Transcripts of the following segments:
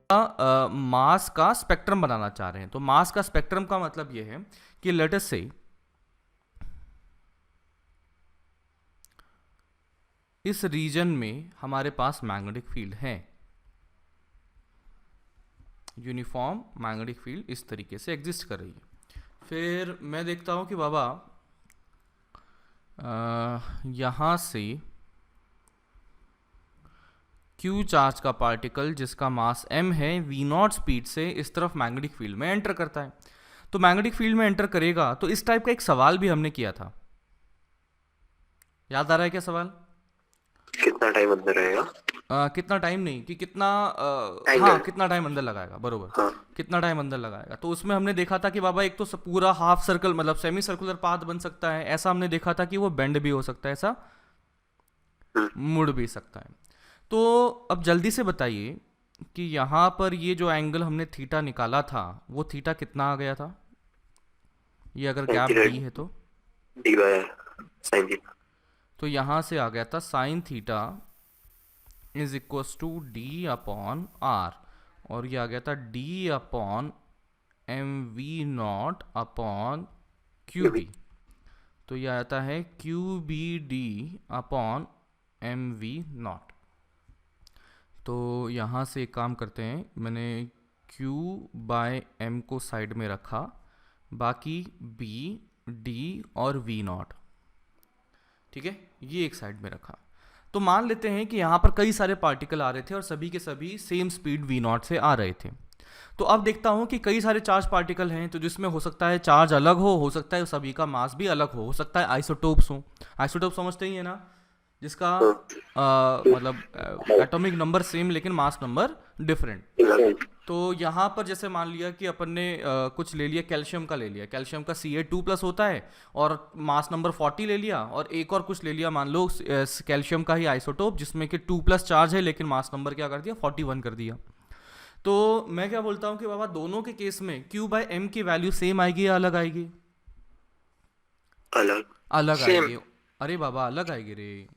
मास का स्पेक्ट्रम बनाना चाह रहे हैं। तो मास का स्पेक्ट्रम का मतलब ये है कि लेट अस से इस रीजन में हमारे पास मैग्नेटिक फील्ड है, यूनिफॉर्म मैग्नेटिक फील्ड इस तरीके से एग्जिस्ट कर रही है। फिर मैं देखता हूं कि बाबा यहाँ से Q चार्ज का पार्टिकल जिसका मास m है v0 स्पीड से इस तरफ मैग्नेटिक फील्ड में एंटर करता है। तो मैग्नेटिक फील्ड में एंटर करेगा तो इस टाइप का एक सवाल भी हमने किया था, याद आ रहा है क्या सवाल? कितना टाइम अंदर रहेगा? कितना टाइम नहीं कि कितना Angle. हाँ कितना टाइम अंदर लगाएगा, बरोबर। हाँ। कितना टाइम अंदर लगाएगा, तो उसमें हमने देखा था कि बाबा एक तो पूरा हाफ सर्कल मतलब सेमी सर्कुलर पाथ बन सकता है, ऐसा हमने देखा था कि वो बेंड भी हो सकता है, ऐसा मुड़ भी सकता है। तो अब जल्दी से बताइए कि यहाँ पर ये जो एंगल हमने थीटा निकाला था वो थीटा कितना आ गया था, ये अगर गैप डी है तो डी बाय साइन थीटा। तो यहाँ से आ गया था sine theta is equals to D upon R, और ये आ गया था D upon M V naught upon Q B. तो ये आता है Q B D upon M V naught. तो यहाँ से एक काम करते हैं, मैंने Q बाय M को साइड में रखा, बाकी B, D और V नॉट, ठीक है, ये एक साइड में रखा। तो मान लेते हैं कि यहाँ पर कई सारे पार्टिकल आ रहे थे और सभी के सभी सेम स्पीड V नॉट से आ रहे थे। तो अब देखता हूँ कि कई सारे चार्ज पार्टिकल हैं, तो जिसमें हो सकता है चार्ज अलग हो सकता है सभी का मास भी अलग हो सकता है आइसोटोप्स हो। आइसोटोप समझते ही है ना, जिसका मतलब एटॉमिक नंबर सेम लेकिन मास नंबर डिफरेंट। तो यहाँ पर जैसे मान लिया कि अपन ने कुछ ले लिया, कैल्शियम का ले लिया, कैल्शियम का Ca2+ होता है और मास नंबर 40 ले लिया, और एक और कुछ ले लिया मान लो कैल्शियम का ही आइसोटोप जिसमें कि 2+ चार्ज है लेकिन मास नंबर क्या कर दिया 41 कर दिया। तो मैं क्या बोलता हूँ कि बाबा दोनों के केस में Q/M की वैल्यू सेम आएगी या अलग आएगी? अलग आएगी। अरे बाबा अलग आएगी रे,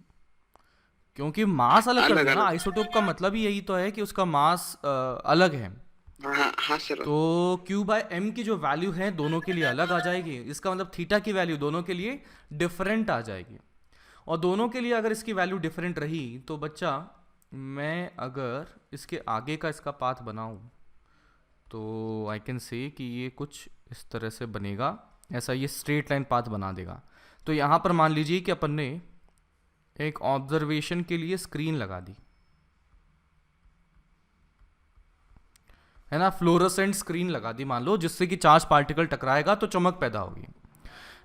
क्योंकि मास अलग कर दिया ना। आइसोटोप का मतलब ही यही तो है कि उसका मास अलग है। हाँ सर। तो Q/M की जो वैल्यू है दोनों के लिए अलग आ जाएगी, इसका मतलब थीटा की वैल्यू दोनों के लिए डिफरेंट आ जाएगी। और दोनों के लिए अगर इसकी वैल्यू डिफरेंट रही तो बच्चा मैं अगर इसके आगे का इसका पाथ बनाऊं तो आई कैन से कि ये कुछ इस तरह से बनेगा, ऐसा ये स्ट्रेट लाइन पाथ बना देगा। तो यहाँ पर मान लीजिए कि अपन ने एक ऑब्जर्वेशन के लिए स्क्रीन लगा दी है ना, फ्लोरोसेंट स्क्रीन लगा दी मान लो, जिससे कि चार्ज पार्टिकल टकराएगा तो चमक पैदा होगी, है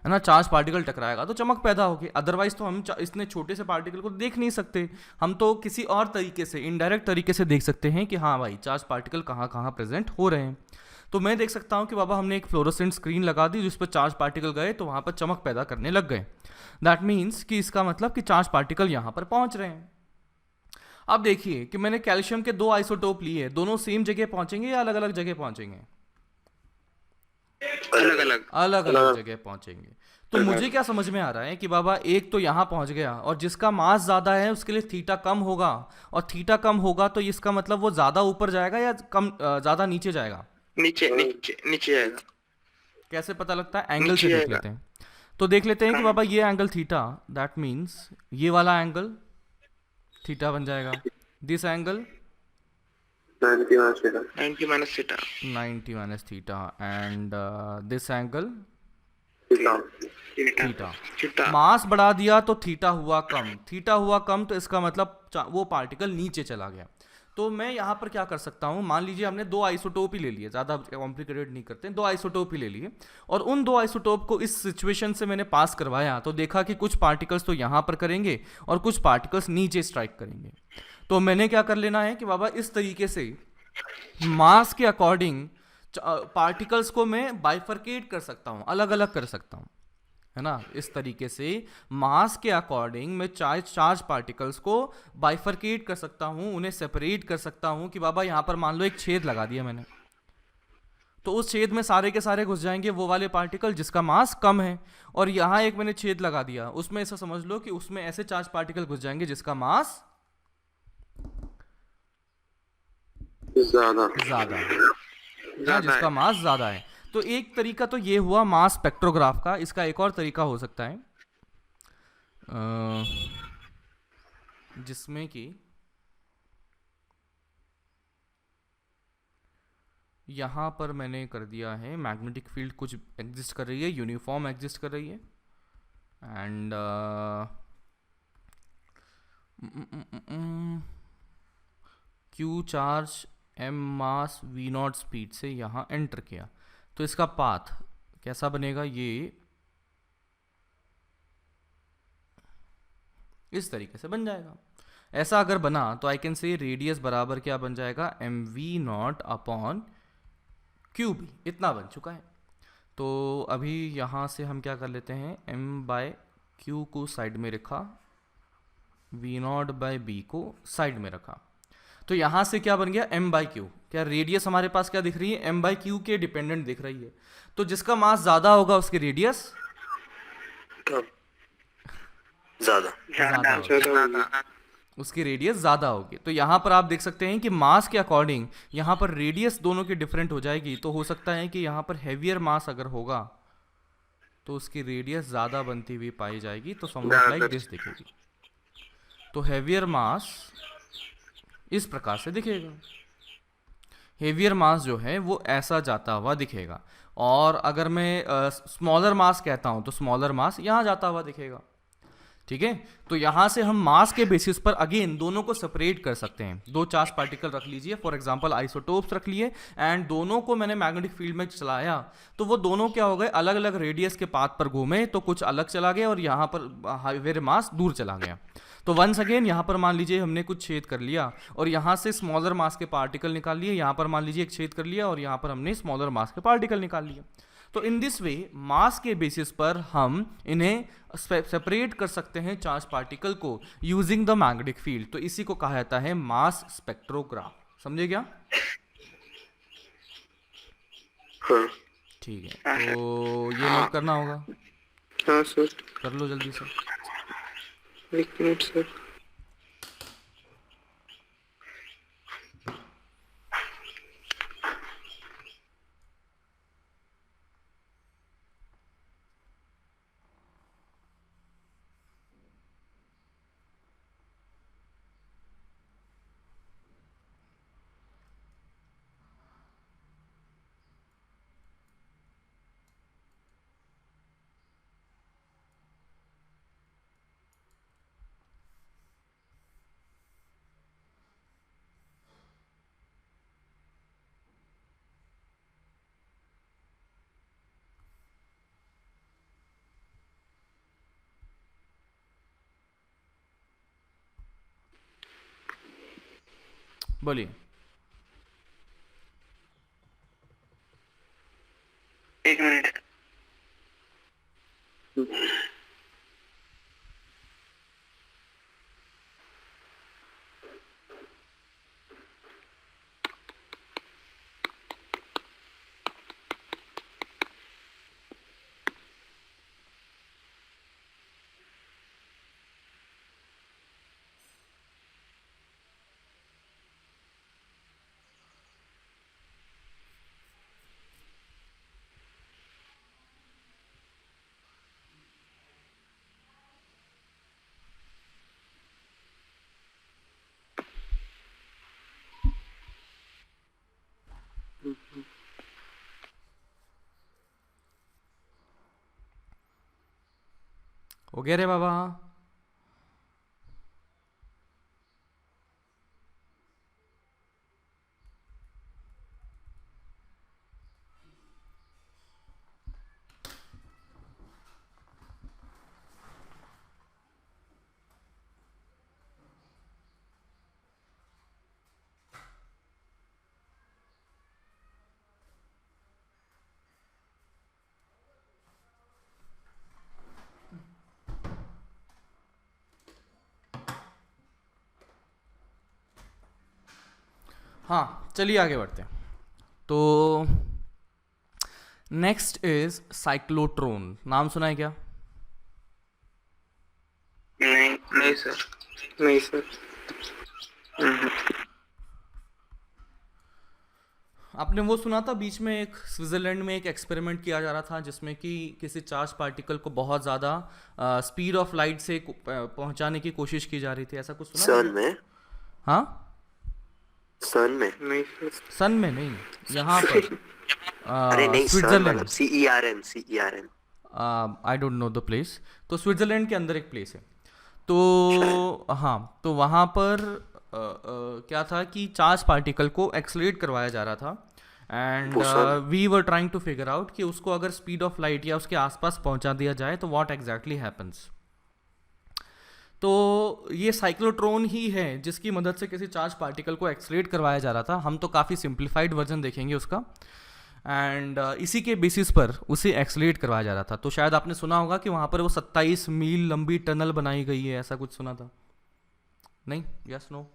ना। चार्ज पार्टिकल टकराएगा तो चमक पैदा होगी, अदरवाइज तो हम इतने छोटे से पार्टिकल को देख नहीं सकते। हम तो किसी और तरीके से इनडायरेक्ट तरीके से देख सकते हैं कि हाँ भाई चार्ज पार्टिकल कहाँ कहाँ प्रेजेंट हो रहे हैं। तो मैं देख सकता हूँ कि बाबा हमने एक फ्लोरोसेंट स्क्रीन लगा दी जिस पर चार्ज पार्टिकल गए तो वहाँ पर चमक पैदा करने लग गए। दैट मीन्स कि इसका मतलब कि चार्ज पार्टिकल यहाँ पर पहुँच रहे हैं। अब देखिए कि मैंने कैल्शियम के 2 आइसोटोप लिए, दोनों सेम जगह पहुंचेंगे या अलग अलग जगह पहुंचेंगे? अलग अलग जगह पहुंचेंगे। तो मुझे क्या समझ में आ रहा है कि बाबा एक तो यहां पहुंच गया और जिसका मास ज्यादा है उसके लिए थीटा कम होगा, और थीटा कम होगा तो इसका मतलब वो ज्यादा ऊपर जाएगा या कम ज्यादा नीचे जाएगा? नीचे जाएगा। कैसे पता लगता है? एंगल से देख लेते हैं। तो देख लेते हैं कि बाबा ये एंगल थीटा, दैट मीन्स ये वाला एंगल थीटा बन जाएगा। This angle 90 minus theta and this angle theta. Mass बढ़ा दिया तो थीटा हुआ कम, थीटा हुआ कम तो इसका मतलब वो पार्टिकल नीचे चला गया। तो मैं यहाँ पर क्या कर सकता हूँ, मान लीजिए हमने 2 आइसोटोप ही ले लिए, ज़्यादा कॉम्प्लिकेटेड नहीं करते, 2 आइसोटोप ही ले लिए, और उन 2 आइसोटोप को इस सिचुएशन से मैंने पास करवाया तो देखा कि कुछ पार्टिकल्स तो यहाँ पर करेंगे और कुछ पार्टिकल्स नीचे स्ट्राइक करेंगे। तो मैंने क्या कर लेना है कि बाबा इस तरीके से मास के अकॉर्डिंग पार्टिकल्स को मैं बाइफरकेट कर सकता हूँ, अलग अलग कर सकता हूँ, है ना। इस तरीके से मास के अकॉर्डिंग मैं चार्ज पार्टिकल्स को बाइफरकेट कर सकता हूं, उन्हें सेपरेट कर सकता हूं कि बाबा यहां पर मान लो एक छेद लगा दिया मैंने, तो उस छेद में सारे के सारे घुस जाएंगे वो वाले पार्टिकल जिसका मास कम है, और यहां एक मैंने छेद लगा दिया उसमें ऐसा समझ लो कि उसमें ऐसे चार्ज पार्टिकल घुस जाएंगे जिसका मास ज्यादा ज़्यादा है हाँ, जिसका मास ज़्यादा है। तो एक तरीका तो ये हुआ मास स्पेक्ट्रोग्राफ का। इसका एक और तरीका हो सकता है जिसमें कि यहाँ पर मैंने कर दिया है मैग्नेटिक फील्ड कुछ एग्जिस्ट कर रही है, यूनिफॉर्म एग्जिस्ट कर रही है, and Q charge M mass V naught speed से यहाँ एंटर किया। तो इसका पाथ कैसा बनेगा, ये इस तरीके से बन जाएगा। ऐसा अगर बना तो आई कैन से रेडियस बराबर क्या बन जाएगा, M V naught upon Q B, इतना बन चुका है। तो अभी यहाँ से हम क्या कर लेते हैं, एम बाय क्यू को साइड में रखा, वी नॉट बाय बी को साइड में रखा। तो यहाँ से क्या बन गया, एम बाई क्यू। क्या रेडियस हमारे पास क्या दिख रही है, एम बाई क्यू के डिपेंडेंट दिख रही है। तो जिसका मास ज़्यादा होगा उसकी रेडियस ज़्यादा, उसकी रेडियस ज़्यादा होगी। तो यहाँ पर आप देख सकते हैं कि मास के अकॉर्डिंग यहाँ पर रेडियस दोनों की डिफरेंट हो जाएगी। तो हो सकता है कि यहाँ पर हैवियर मास अगर होगा तो उसकी रेडियस ज़्यादा बनती हुई पाई जाएगी, तो समवट लाइक दिस दिखेगी। तो हैवियर मास इस प्रकार से दिखेगा, हेवियर मास जो है वो ऐसा जाता हुआ दिखेगा। और अगर मैं स्मॉलर मास कहता हूँ तो स्मॉलर मास यहाँ जाता हुआ दिखेगा। ठीक है, तो यहाँ से हम मास के बेसिस पर अगेन दोनों को सेपरेट कर सकते हैं। दो चार्ज पार्टिकल रख लीजिए, फॉर एग्जांपल आइसोटोप्स रख लिए, एंड दोनों को मैंने मैग्नेटिक फील्ड में चलाया तो वो दोनों क्या हो गए, अलग अलग रेडियस के पाथ पर घूमे, तो कुछ अलग चला गया और यहाँ पर हेवियर मास दूर चला गया। तो वंस अगेन यहाँ पर मान लीजिए हमने कुछ छेद कर लिया और यहाँ से स्मॉलर मास के पार्टिकल निकाल लिए, यहाँ पर मान लीजिए एक छेद कर लिया और यहाँ पर हमने स्मॉलर मास के पार्टिकल निकाल लिए। तो इन दिस वे मास के बेसिस पर हम इन्हें सेपरेट कर सकते हैं चार्ज पार्टिकल को यूजिंग द मैग्नेटिक फील्ड। तो इसी को कहा जाता है मास स्पेक्ट्रोग्राफ। समझे क्या? हाँ ठीक है, तो ये नोट करना होगा। हाँ सर, कर लो जल्दी से। एक मिनट सर। बोलिए। एक मिनट। हो गया रे बाबा। हाँ चलिए आगे बढ़ते हैं। तो नेक्स्ट इज साइक्लोट्रॉन। नाम सुना है क्या? नहीं नहीं सर, नहीं सर। आपने वो सुना था बीच में एक स्विट्जरलैंड में एक एक्सपेरिमेंट किया जा रहा था जिसमें कि किसी चार्ज पार्टिकल को बहुत ज़्यादा स्पीड ऑफ लाइट से पहुंचाने की कोशिश की जा रही थी, ऐसा कुछ सुना सन आपने? में हाँ, सन में नहीं सर। सन में नहीं, यहाँ पर अरे नहीं, सन स्विट्जरलैंड। मतलब CERN I don't know the place. तो स्विट्जरलैंड के अंदर एक प्लेस है, तो हाँ, तो वहाँ पर क्या था कि चार्ज पार्टिकल को एक्सलेट करवाया जा रहा था and boson. We were trying to figure out कि उसको अगर स्पीड ऑफ लाइट या उसके आसपास पहुंचा दिया जाए तो व्हाट एग्जैक्टली हैपन्स। तो ये साइक्लोट्रॉन ही है जिसकी मदद से किसी चार्ज पार्टिकल को एक्सलेट करवाया जा रहा था। हम तो काफ़ी सिंप्लीफाइड वर्जन देखेंगे उसका, एंड इसी के बेसिस पर उसे एक्सलेट करवाया जा रहा था। तो शायद आपने सुना होगा कि वहाँ पर वो 27 मील लंबी टनल बनाई गई है, ऐसा कुछ सुना था? नहीं? Yes no?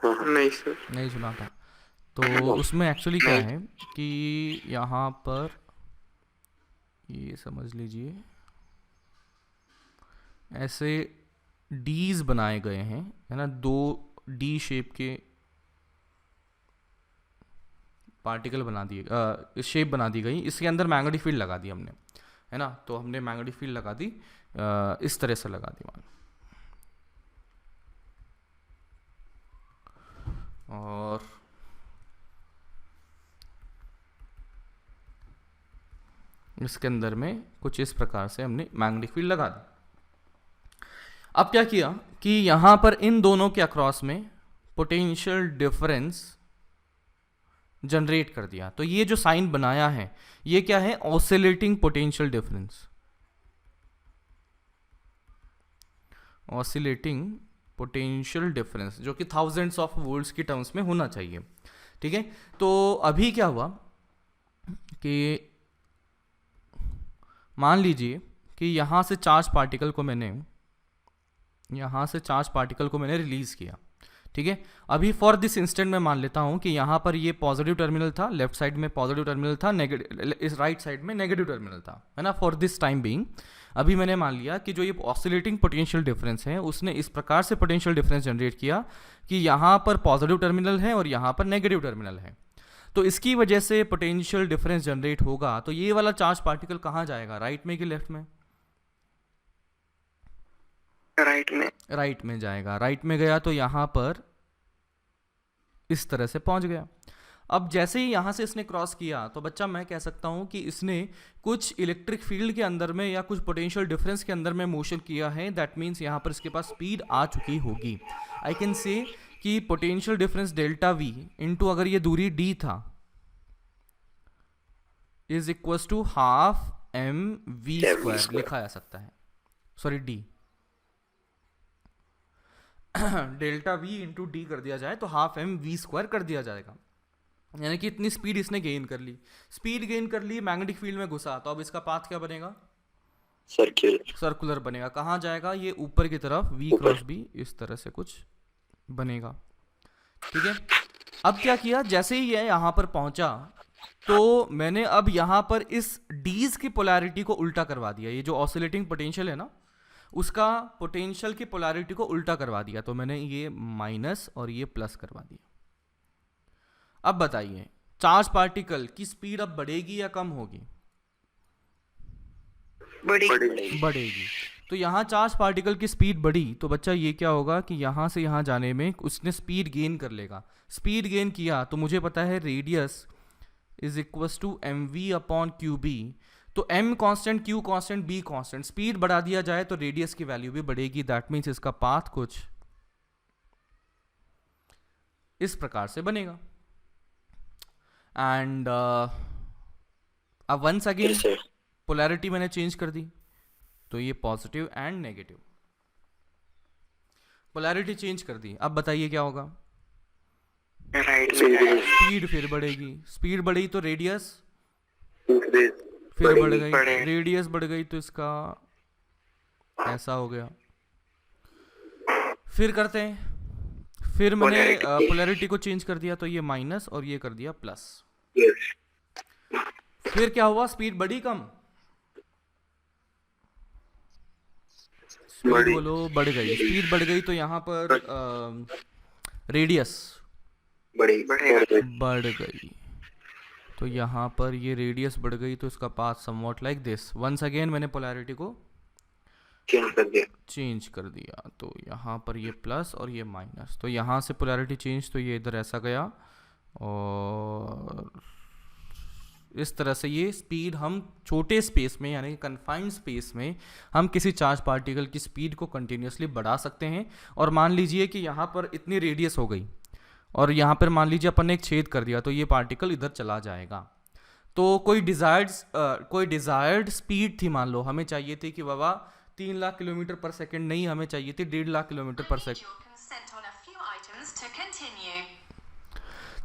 नहीं सर। नहीं सुना था। तो उसमें एक्चुअली क्या है कि यहाँ पर ये समझ लीजिए ऐसे डीज बनाए गए हैं, है ना, 2 डी शेप के पार्टिकल बना दिए, शेप बना दी गई, इसके अंदर मैग्नेटिक फील्ड लगा दी हमने, है ना। तो हमने मैग्नेटिक फील्ड लगा दी, इस तरह से लगा दी मान, और इसके अंदर में कुछ इस प्रकार से हमने मैग्नेटिक फील्ड लगा दी। अब क्या किया कि यहाँ पर इन दोनों के अक्रॉस में पोटेंशियल डिफरेंस जनरेट कर दिया। तो ये जो साइन बनाया है ये क्या है? Oscillating potential difference, oscillating potential difference, जो कि थाउजेंड्स ऑफ वोल्ट्स की टर्म्स में होना चाहिए, ठीक है। तो अभी क्या हुआ कि मान लीजिए कि यहाँ से चार्ज पार्टिकल को मैंने रिलीज किया, ठीक है। अभी फॉर दिस इंस्टेंट मैं मान लेता हूँ कि यहाँ पर ये पॉजिटिव टर्मिनल था, लेफ्ट साइड में पॉजिटिव टर्मिनल था, इस राइट साइड में नेगेटिव टर्मिनल था, है ना। फॉर दिस टाइम बीइंग अभी मैंने मान लिया कि जो ये ऑसिलेटिंग पोटेंशियल डिफरेंस है उसने इस प्रकार से पोटेंशियल डिफरेंस जनरेट किया कि यहाँ पर पॉजिटिव टर्मिनल है और यहाँ पर नेगेटिव टर्मिनल है। तो इसकी वजह से पोटेंशियल डिफरेंस जनरेट होगा। तो ये वाला चार्ज पार्टिकल कहाँ जाएगा, राइट में कि लेफ्ट में? राइट में। राइट में जाएगा। राइट में गया तो यहाँ पर इस तरह से पहुंच गया। अब जैसे ही यहाँ से इसने क्रॉस किया तो बच्चा मैं कह सकता हूँ कि इसने कुछ इलेक्ट्रिक फील्ड के अंदर में या कुछ पोटेंशियल डिफरेंस के अंदर में मोशन किया है। दैट मीन्स यहाँ पर इसके पास स्पीड आ चुकी होगी। आई कैन से कि potential difference delta V into अगर ये दूरी डी था is equal to half M V square लिखा जा सकता है, sorry D, delta V into D कर दिया जाए तो हाफ एम वी स्क्वायर कर दिया जाएगा। यानी कि इतनी स्पीड इसने गेन कर ली, स्पीड गेन कर ली, मैग्नेटिक फील्ड में घुसा, तो अब इसका पाथ क्या बनेगा? सर्कुलर बनेगा। कहाँ जाएगा? ये ऊपर की तरफ, वी क्रॉस बी इस तरह से कुछ बनेगा, ठीक है। अब क्या किया, जैसे ही ये यहाँ पर पहुंचा तो मैंने अब यहाँ पर इस डीज की पोलैरिटी को उल्टा करवा दिया। ये जो ऑसिलेटिंग पोटेंशियल है ना उसका पोटेंशियल की पोलैरिटी को उल्टा करवा दिया। तो मैंने ये माइनस और ये प्लस करवा दिया। अब बताइए चार्ज पार्टिकल की स्पीड अब बढ़ेगी या कम होगी? बढ़ेगी। तो यहाँ चार्ज पार्टिकल की स्पीड बढ़ी तो बच्चा ये क्या होगा कि यहाँ से यहाँ जाने में उसने स्पीड गेन कर लेगा। स्पीड गेन किया तो मुझे पता है radius is equal to M V upon Q B. तो m constant, q constant, b constant, speed बढ़ा दिया जाए तो रेडियस की वैल्यू भी बढ़ेगी। दैट मीन्स इसका पाथ कुछ इस प्रकार से बनेगा। एंड अब वंस अगेन पोलैरिटी मैंने चेंज कर दी तो ये positive and negative, polarity change कर दी। अब बताइए क्या होगा? राइट में। स्पीड फिर बढ़ेगी, स्पीड बढ़ी तो रेडियस फिर बढ़ गई, रेडियस बढ़ गई तो इसका ऐसा हो गया। फिर करते हैं, फिर मैंने पोलैरिटी को चेंज कर दिया तो ये माइनस और ये कर दिया प्लस। फिर क्या हुआ? स्पीड बढ़ी कम? स्पीड बोलो बढ़ गई। स्पीड बढ़ गई तो यहाँ पर रेडियस बढ़ गई। तो यहाँ पर ये रेडियस बढ़ गई तो इसका path somewhat like this. Once again मैंने पोलैरिटी को चेंज कर दिया, तो यहाँ पर ये प्लस और ये माइनस, तो यहाँ से पोलैरिटी चेंज, तो ये इधर ऐसा गया और इस तरह से ये स्पीड हम छोटे स्पेस में यानी कन्फाइंड स्पेस में हम किसी चार्ज पार्टिकल की स्पीड को कंटिन्यूसली बढ़ा सकते हैं। और मान लीजिए कि यहाँ पर इतनी रेडियस हो गई और यहाँ पर मान लीजिए अपन ने एक छेद कर दिया, तो ये पार्टिकल इधर चला जाएगा। तो कोई डिज़ायर्ड स्पीड थी, मान लो हमें चाहिए थी कि बाबा 3 लाख किलोमीटर पर सेकंड नहीं, हमें चाहिए थी 1.5 लाख किलोमीटर पर सेकंड,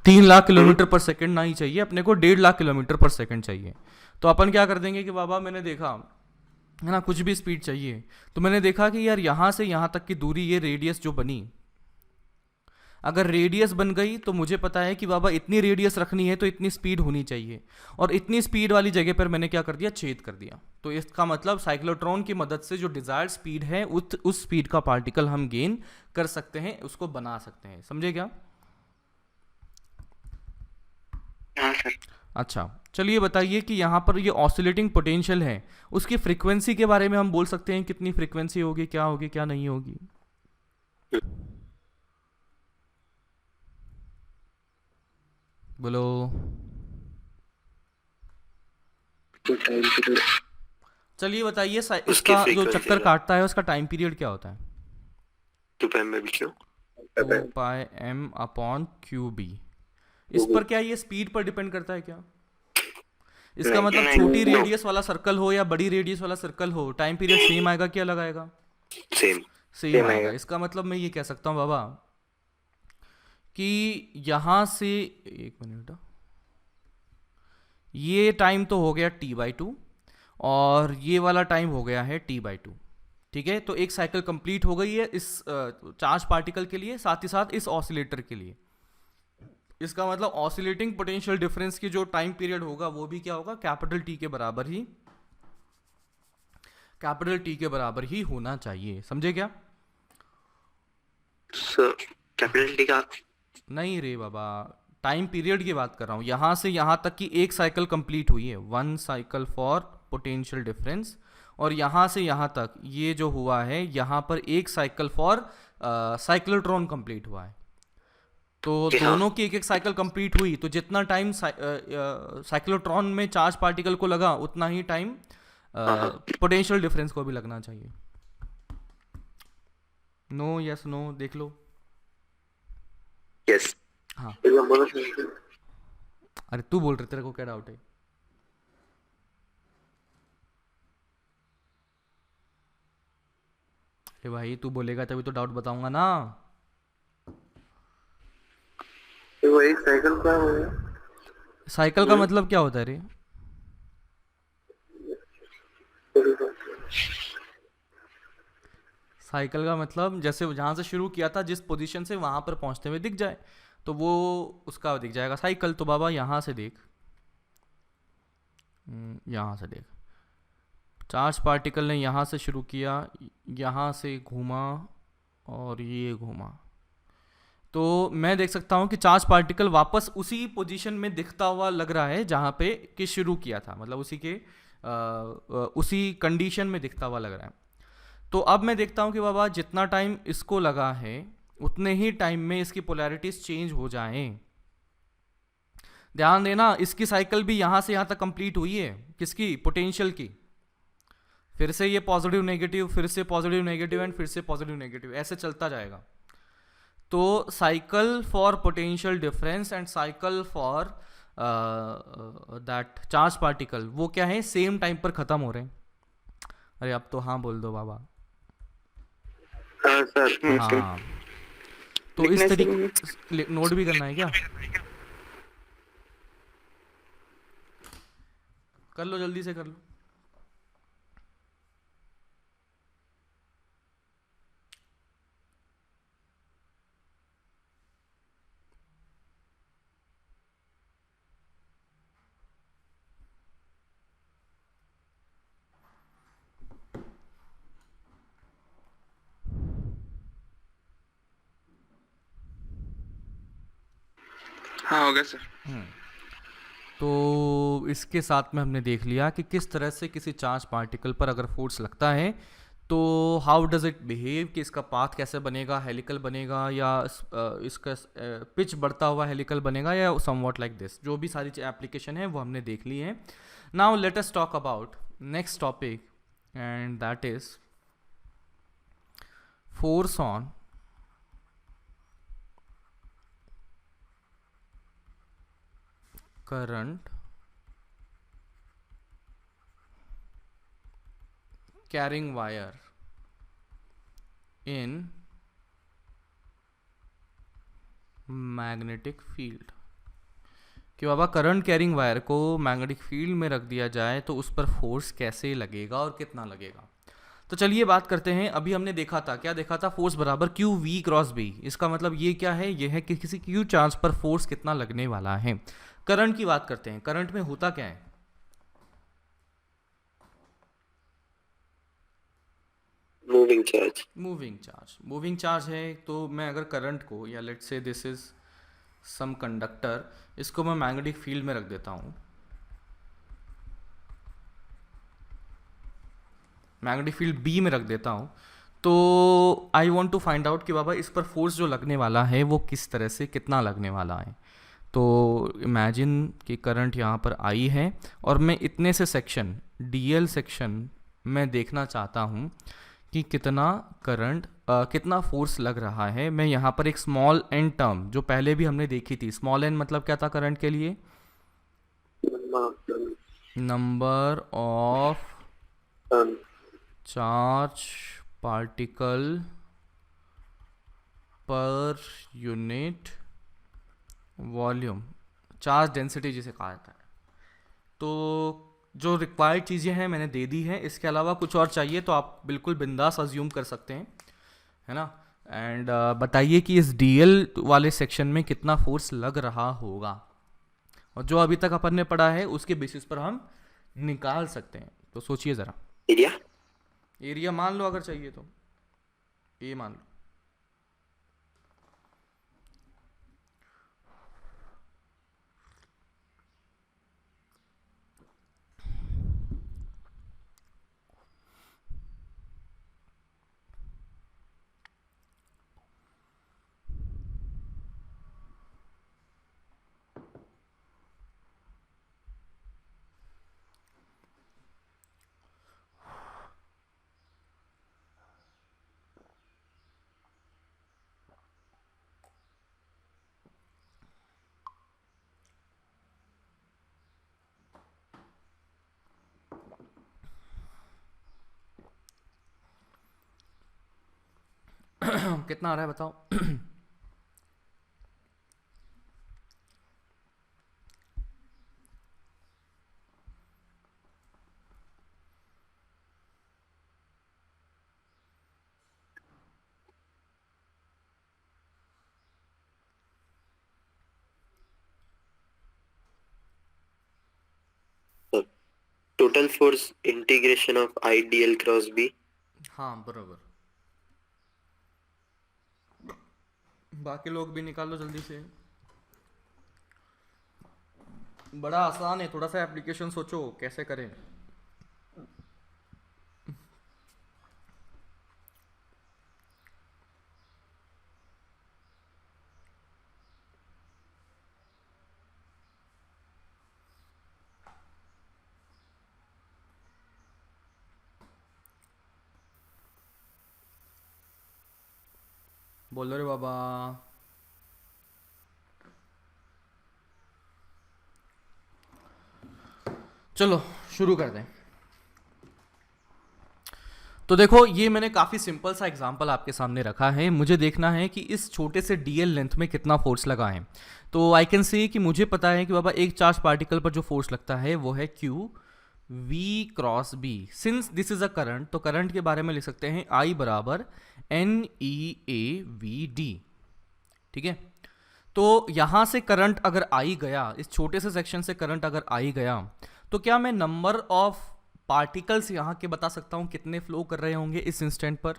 3 लाख किलोमीटर पर सेकंड नहीं चाहिए अपने को, 1.5 लाख किलोमीटर पर सेकंड चाहिए। तो अपन क्या कर देंगे कि बाबा मैंने देखा है ना कुछ भी स्पीड चाहिए, तो मैंने देखा कि यार यहाँ से यहाँ तक की दूरी, ये रेडियस जो बनी, अगर रेडियस बन गई तो मुझे पता है कि बाबा इतनी रेडियस रखनी है तो इतनी स्पीड होनी चाहिए, और इतनी स्पीड वाली जगह पर मैंने क्या कर दिया, छेद कर दिया। तो इसका मतलब साइक्लोट्रॉन की मदद से जो डिजायर्ड स्पीड है उस स्पीड का पार्टिकल हम गेन कर सकते हैं, उसको बना सकते हैं। समझे क्या? हाँ सर। अच्छा, चलिए बताइए कि यहाँ पर ये ऑसिलेटिंग पोटेंशियल है, उसकी फ्रीक्वेंसी के बारे में हम बोल सकते हैं, कितनी फ्रीक्वेंसी होगी, क्या नहीं होगी? बोलो। चलिए बताइए, इसका जो चक्कर काटता है उसका टाइम पीरियड क्या होता है? 2πm upon QB। इस पर क्या ये स्पीड पर डिपेंड करता है क्या? इसका मतलब छोटी रेडियस वाला सर्कल हो या बड़ी रेडियस वाला सर्कल हो, टाइम पीरियड सेम आएगा क्या लगाएगा? सेम आएगा। इसका मतलब मैं ये कह सकता हूँ बाबा कि यहाँ से, एक मिनट, ये टाइम तो हो गया T/2 और ये वाला टाइम हो गया है T/2। ठीक है, तो एक साइकिल कंप्लीट हो गई है इस चार्ज पार्टिकल के लिए, साथ ही साथ इस ऑसिलेटर के लिए। इसका मतलब ऑसिलेटिंग पोटेंशियल डिफरेंस की जो टाइम पीरियड होगा वो भी क्या होगा, कैपिटल T के बराबर ही होना चाहिए। समझे क्या? कैपिटल टी का नहीं रे बाबा, टाइम पीरियड की बात कर रहा हूँ। यहाँ से यहाँ तक की एक साइकिल कंप्लीट हुई है, 1 साइकिल फॉर पोटेंशियल डिफरेंस, और यहाँ से यहाँ तक ये जो हुआ है, यहाँ पर एक साइकिल फॉर साइक्लोट्रॉन कंप्लीट हुआ है। तो दोनों की एक साइकिल कंप्लीट हुई, तो जितना टाइम साइक्लोट्रॉन में चार्ज पार्टिकल को लगा उतना ही टाइम पोटेंशियल डिफरेंस को भी लगना चाहिए। नो, यस नो, देख लो। यस। हाँ, अरे तू बोल रहे, तेरे को क्या डाउट है? अरे भाई तू बोलेगा तभी तो डाउट बताऊंगा ना। वो एक साइकिल क्या हो गया? साइकिल का मतलब क्या होता है रे? साइकिल का मतलब जैसे जहाँ से शुरू किया था जिस पोजीशन से वहां पर पहुंचते हुए दिख जाए, तो वो उसका दिख जाएगा साइकिल। तो बाबा यहाँ से देख, यहाँ से देख, चार्ज पार्टिकल ने यहाँ से शुरू किया, यहाँ से घूमा और ये घूमा, तो मैं देख सकता हूँ कि चार्ज पार्टिकल वापस उसी पोजीशन में दिखता हुआ लग रहा है जहाँ पे कि शुरू किया था, मतलब उसी कंडीशन में दिखता हुआ लग रहा है। तो अब मैं देखता हूँ कि बाबा जितना टाइम इसको लगा है उतने ही टाइम में इसकी पोलैरिटीज चेंज हो जाएं। ध्यान देना, इसकी साइकिल भी यहाँ से यहाँ तक कंप्लीट हुई है, किसकी? पोटेंशियल की। फिर से ये पॉजिटिव नेगेटिव, फिर से पॉजिटिव नेगेटिव एंड फिर से पॉजिटिव नेगेटिव, ऐसे चलता जाएगा। तो cycle for potential difference and cycle for that charge particle, वो क्या है, सेम टाइम पर खत्म हो रहे हैं। अरे अब तो हाँ बोल दो बाबा। हाँ सर। हाँ, तो इस तरीके नोट भी करना है क्या? कर लो, जल्दी से कर लो। हाँ हो गया सर। तो इसके साथ में हमने देख लिया कि किस तरह से किसी चार्ज पार्टिकल पर अगर फोर्स लगता है तो हाउ डज़ इट बिहेव, कि इसका पाथ कैसे बनेगा, हेलिकल बनेगा या इसका पिच बढ़ता हुआ हेलिकल बनेगा या समवॉट लाइक दिस। जो भी सारी एप्लीकेशन है वो हमने देख ली है। Now let us talk about next topic and that is force on current carrying wire in magnetic field. कि बाबा करंट कैरिंग वायर को मैग्नेटिक फील्ड में रख दिया जाए तो उस पर फोर्स कैसे लगेगा और कितना लगेगा। तो चलिए बात करते हैं। अभी हमने देखा था, क्या देखा था, फोर्स बराबर क्यू वी क्रॉस बी। इसका मतलब ये क्या है, ये है कि किसी क्यू चार्ज पर फोर्स कितना लगने वाला है। करंट की बात करते हैं। करंट में होता क्या है, मूविंग चार्ज। मूविंग चार्ज है। तो मैं अगर करंट को, या let's say this is some conductor, इसको मैं मैग्नेटिक फील्ड में रख देता हूँ, मैग्नेटिक फील्ड बी में रख देता हूँ, तो I want to find out कि बाबा इस पर फोर्स जो लगने वाला है वो किस तरह से कितना लगने वाला है। तो इमेजिन कि करंट यहाँ पर आई है और मैं इतने से सेक्शन डीएल सेक्शन में देखना चाहता हूँ कि कितना करंट कितना फोर्स लग रहा है। मैं यहाँ पर एक स्मॉल एन टर्म जो पहले भी हमने देखी थी, स्मॉल एन मतलब क्या था करंट के लिए, number of charge particle per unit volume, charge density जिसे कहा जाता है। तो जो रिक्वायर्ड चीज़ें हैं मैंने दे दी हैं। इसके अलावा कुछ और चाहिए तो आप बिल्कुल बिंदास अज्यूम कर सकते हैं, है ना। एंड बताइए कि इस डीएल वाले सेक्शन में कितना फोर्स लग रहा होगा, और जो अभी तक अपन ने पढ़ा है उसके बेसिस पर हम निकाल सकते हैं। तो सोचिए ज़रा। एरिया मान लो अगर चाहिए तो, ए मान लो। कितना आ रहा है बताओ। Total force integration of I D L cross B. हाँ बराबर। बाकी लोग भी निकाल लो जल्दी से। बड़ा आसान है, थोड़ा सा एप्लीकेशन सोचो कैसे करें। बोलो रे बाबा। चलो शुरू कर दें। तो देखो ये मैंने काफ़ी सिंपल सा एग्जांपल आपके सामने रखा है। मुझे देखना है कि इस छोटे से डीएल लेंथ में कितना फोर्स लगा है। तो आई कैन से कि मुझे पता है कि बाबा एक चार्ज पार्टिकल पर जो फोर्स लगता है वो है Q V cross B. Since this is a current, तो करंट के बारे में लिख सकते हैं आई बराबर N E A V D. ठीक है। तो यहां से करंट अगर आई गया, इस छोटे से सेक्शन से करंट अगर आई गया, तो क्या मैं नंबर ऑफ पार्टिकल्स यहां के बता सकता हूं कितने फ्लो कर रहे होंगे इस इंस्टेंट पर।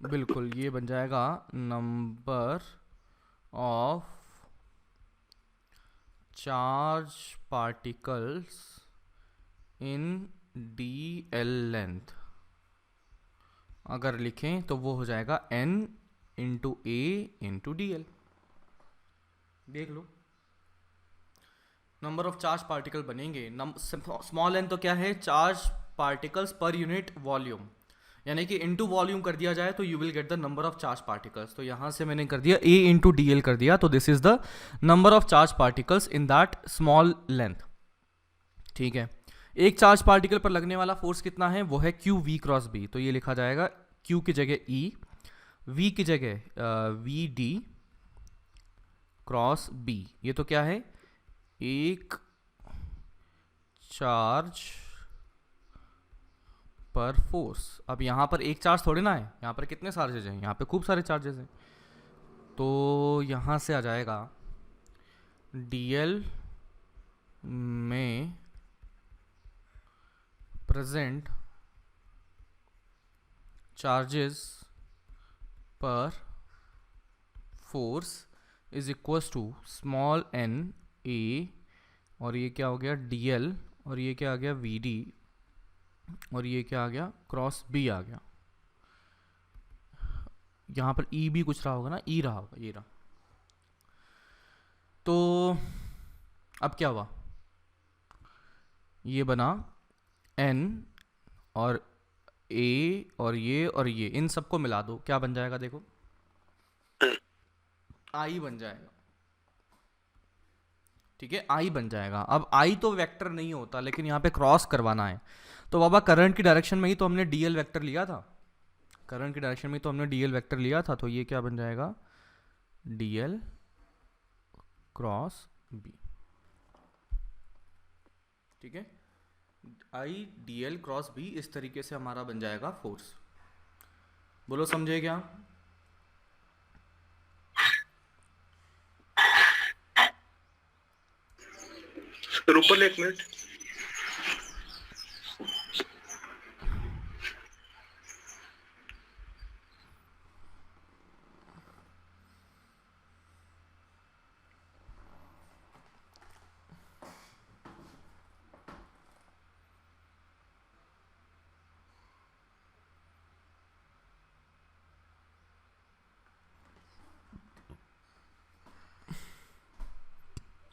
बिल्कुल, ये बन जाएगा number of charge particles in dl length अगर लिखें तो वो हो जाएगा n इंटू ए इंटू डी। देख लो नंबर ऑफ चार्ज पार्टिकल बनेंगे। स्मॉल n तो क्या है, charge particles per unit volume, यानी कि इनटू वॉल्यूम कर दिया जाए तो you will get the number of charge particles. तो यहां से मैंने कर दिया a इंटू डी एल कर दिया, तो this is the number of charge particles in that small length. ठीक है, एक चार्ज पार्टिकल पर लगने वाला फोर्स कितना है, वो है q v क्रॉस b। तो ये लिखा जाएगा q की जगह e, v की जगह वी डी क्रॉस b। ये तो क्या है, एक चार्ज पर फोर्स। अब यहाँ पर एक चार्ज थोड़े ना है, यहाँ पर कितने चार्जेज हैं, यहाँ पे खूब सारे चार्जेस हैं। तो यहाँ से आ जाएगा dl में प्रेजेंट चार्जेस पर force is equals to small n a, और ये क्या हो गया dl, और ये क्या आ गया vd, और ये क्या आ गया क्रॉस b आ गया। यहाँ पर e भी कुछ रहा होगा ना, e रहा होगा, ये रहा। तो अब क्या हुआ, ये बना n और a और ये इन सबको मिला दो, क्या बन जाएगा देखो, i बन जाएगा। ठीक है, i बन जाएगा। अब i तो वेक्टर नहीं होता, लेकिन यहाँ पे क्रॉस करवाना है, तो बाबा करंट की डायरेक्शन में ही तो हमने dl वेक्टर लिया था, करंट की डायरेक्शन में तो हमने dl वेक्टर लिया था। तो ये क्या बन जाएगा, dl क्रॉस b। ठीक है, i dl क्रॉस b इस तरीके से हमारा बन जाएगा फोर्स। बोलो समझे क्या? ऊपर एक मिनट,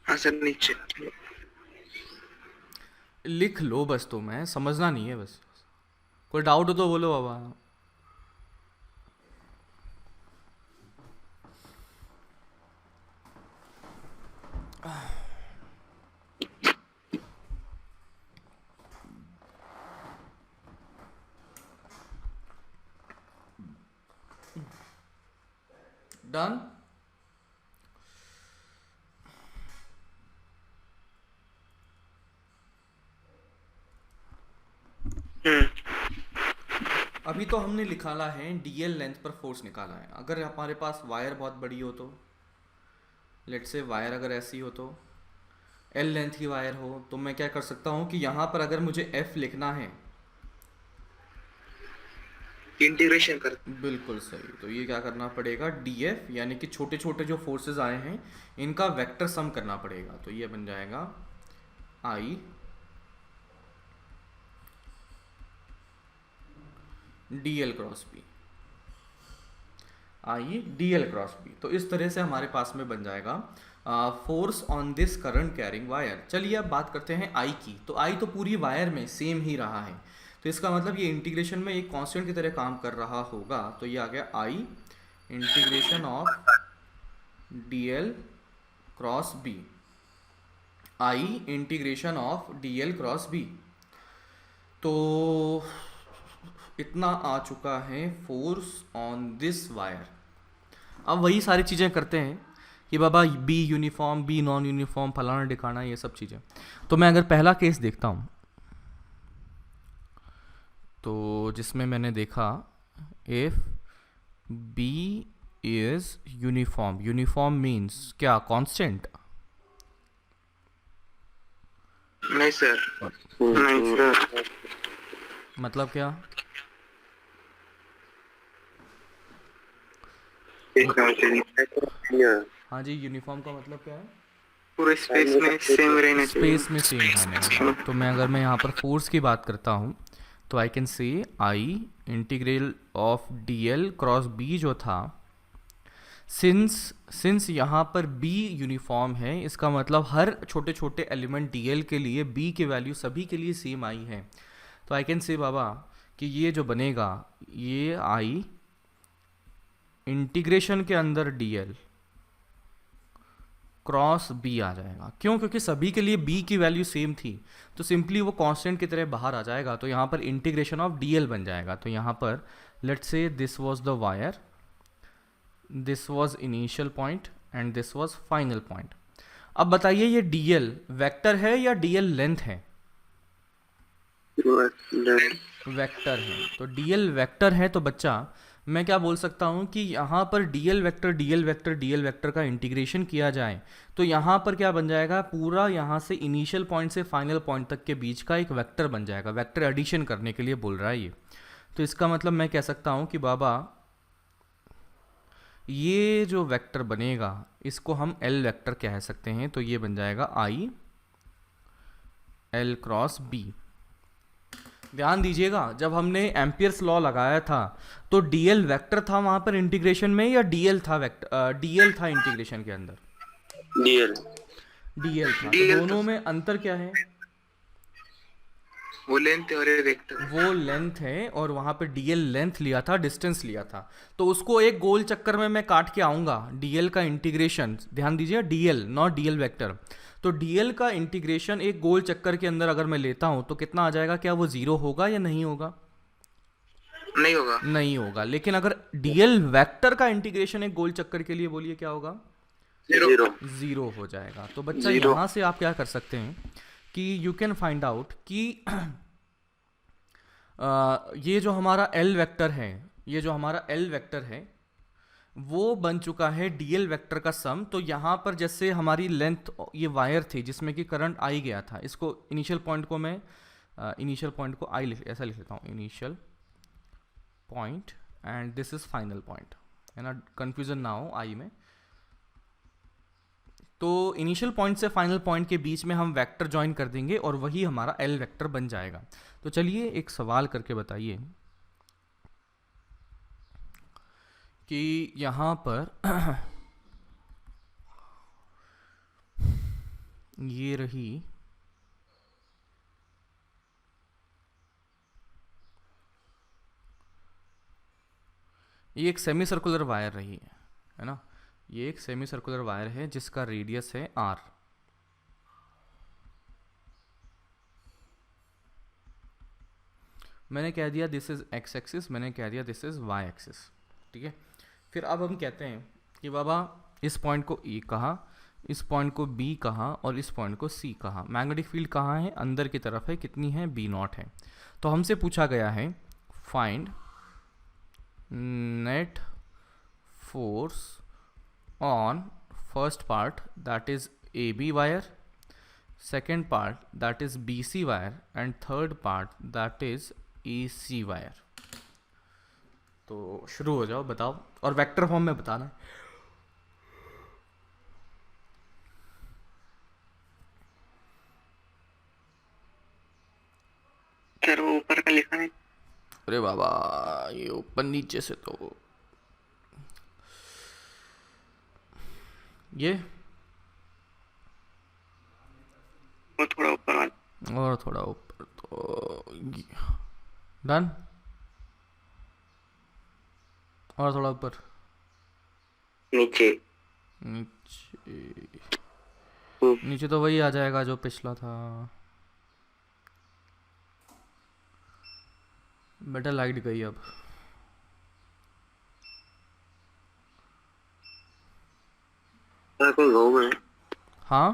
हाँ सर नीचे लिख लो बस, तो मैं समझना नहीं है बस, कोई डाउट हो तो बोलो बाबा। डन। अभी तो हमने निकाला है dl लेंथ पर फोर्स निकाला है। अगर हमारे पास वायर बहुत बड़ी हो तो, लेट से वायर अगर ऐसी हो तो, l लेंथ की वायर हो, तो मैं क्या कर सकता हूँ कि यहाँ पर अगर मुझे f लिखना है, इंटीग्रेशन कर, बिल्कुल सही, तो ये क्या करना पड़ेगा, df यानी कि छोटे छोटे जो फोर्सेस आए हैं इनका वेक्टर सम करना पड़ेगा। तो ये बन जाएगा i dl cross b, i dl cross b। तो इस तरह से हमारे पास में बन जाएगा force on this current carrying wire. चलिए अब बात करते हैं i की। तो i तो पूरी वायर में सेम ही रहा है, तो इसका मतलब ये इंटीग्रेशन में एक कांस्टेंट की तरह काम कर रहा होगा। तो ये आ गया i integration of dl cross b, i integration of dl cross b। तो इतना आ चुका है फोर्स ऑन दिस वायर। अब वही सारी चीज़ें करते हैं कि बाबा be uniform, be non uniform, फलाना ढिकाना, ये सब चीज़ें। तो मैं अगर पहला केस देखता हूँ, तो जिसमें मैंने देखा if B is uniform, uniform means क्या, कांस्टेंट? नहीं सर, नहीं सर, मतलब क्या? हाँ जी, यूनिफॉर्म का मतलब क्या है? पूरे स्पेस में सेम रहना चाहिए। स्पेस में सेम रहने वाला। तो मैं यहाँ पर फोर्स की बात करता हूँ तो I can say I integral of D L cross B जो था, सिंस यहाँ पर b यूनिफॉर्म है, इसका मतलब हर छोटे छोटे एलिमेंट dl के लिए b की वैल्यू सभी के लिए सेम आई है। तो आई कैन से बाबा कि ये जो बनेगा ये i इंटीग्रेशन के अंदर dl क्रॉस b आ जाएगा। क्यों? क्योंकि सभी के लिए b की वैल्यू सेम थी, तो सिंपली वो कांस्टेंट की तरह बाहर आ जाएगा। तो यहाँ पर इंटीग्रेशन ऑफ dl बन जाएगा। तो यहाँ पर let's say this was the wire, this was initial point and this was final point. अब बताइए ये dl वेक्टर है या dl लेंथ है? वेक्टर है। तो dl वेक्टर है तो बच्चा मैं क्या बोल सकता हूँ कि यहाँ पर dl vector dl vector dl vector का इंटीग्रेशन किया जाए तो यहाँ पर क्या बन जाएगा, पूरा यहाँ से इनिशियल पॉइंट से फाइनल पॉइंट तक के बीच का एक वेक्टर बन जाएगा। वेक्टर एडिशन करने के लिए बोल रहा है ये। तो इसका मतलब मैं कह सकता हूँ कि बाबा ये जो वेक्टर बनेगा इसको हम L वेक्टर कह सकते हैं। तो ये बन जाएगा I L क्रॉस B। ध्यान दीजिएगा जब हमने एम्पियर्स लॉ लगाया था तो dl वेक्टर था वहां पर इंटीग्रेशन में या dl था वेक्टर, dl था इंटीग्रेशन के अंदर? dl था। तो दोनों में अंतर क्या है? वो लेंथ है और ये वेक्टर। वो लेंथ है और वहां पे dl लेंथ लिया था, डिस्टेंस लिया था। तो उसको एक गोल चक्कर में मैं काट के आऊंगा। dl का इंटीग्रेशन, ध्यान दीजिए dl नॉट dl वेक्टर। तो dl का इंटीग्रेशन एक गोल चक्कर के अंदर अगर मैं लेता हूं तो कितना आ जाएगा? क्या वो 0 होगा या नहीं होगा? नहीं होगा। नहीं होगा। लेकिन अगर dl वेक्टर का इंटीग्रेशन एक गोल चक्कर के लिए बोलिए क्या होगा? 0 हो जाएगा। तो बच्चा यहां से आप क्या कर सकते हैं कि यू कैन फाइंड आउट कि ये जो हमारा L वेक्टर है, ये जो हमारा L वेक्टर है वो बन चुका है dl वेक्टर का सम। तो यहाँ पर जैसे हमारी लेंथ ये वायर थी जिसमें कि करंट आई गया था, इसको इनिशियल पॉइंट को मैं इनिशियल पॉइंट को आई ऐसा लिख लेता हूँ, initial point and this is final point, है ना, कंफ्यूजन ना हो आई में। तो इनिशियल पॉइंट से फाइनल पॉइंट के बीच में हम वेक्टर ज्वाइन कर देंगे और वही हमारा L वेक्टर बन जाएगा। तो चलिए एक सवाल करके बताइए कि यहाँ पर ये रही ये एक सेमी सर्कुलर वायर रही है ना, ये एक सेमी सर्कुलर वायर है जिसका रेडियस है r। मैंने कह दिया दिस इज x एक्सिस, मैंने कह दिया दिस इज y एक्सिस, ठीक है। फिर अब हम कहते हैं कि बाबा इस पॉइंट को E कहा, इस पॉइंट को B कहा और इस पॉइंट को C कहा। मैग्नेटिक फील्ड कहाँ है? अंदर की तरफ है। कितनी है? B0 है। तो हमसे पूछा गया है find net force on first part that is AB wire, second part that is BC wire and third part that is EC wire। तो शुरू हो जाओ, बताओ और वेक्टर फॉर्म में बताना। सर वो ऊपर का लिखा है। अरे बाबा ये ऊपर नीचे से तो ये वो थोड़ा ऊपर वाला और थोड़ा ऊपर तो डन, और थोड़ा ऊपर नीचे नीचे नीचे तो वही आ जाएगा जो पिछला था। बेटा लाइट गई अब। कोई घूम है? हाँ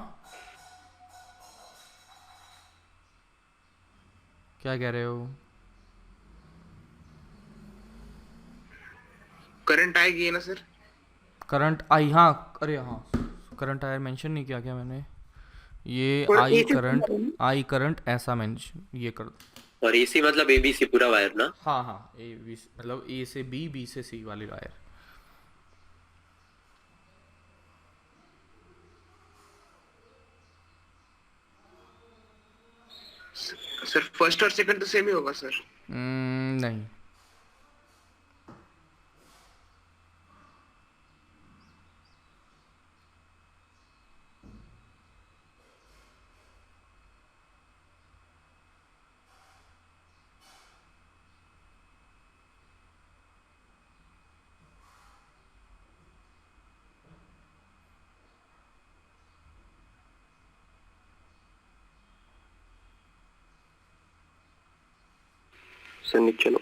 क्या कह रहे हो? करंट आएगी ना सर? करंट आई, हाँ अरे हाँ करंट आया मेंशन नहीं किया क्या मैंने? ये आई करंट ऐसा मेंशन ये कर दो। और AC मतलब ABC पूरा वायर ना? हाँ हाँ ए बी मतलब ए से बी, बी से सी वाली वायर। सर फर्स्ट और सेकंड तो सेम ही होगा सर। नहीं, सर नीचे चलो।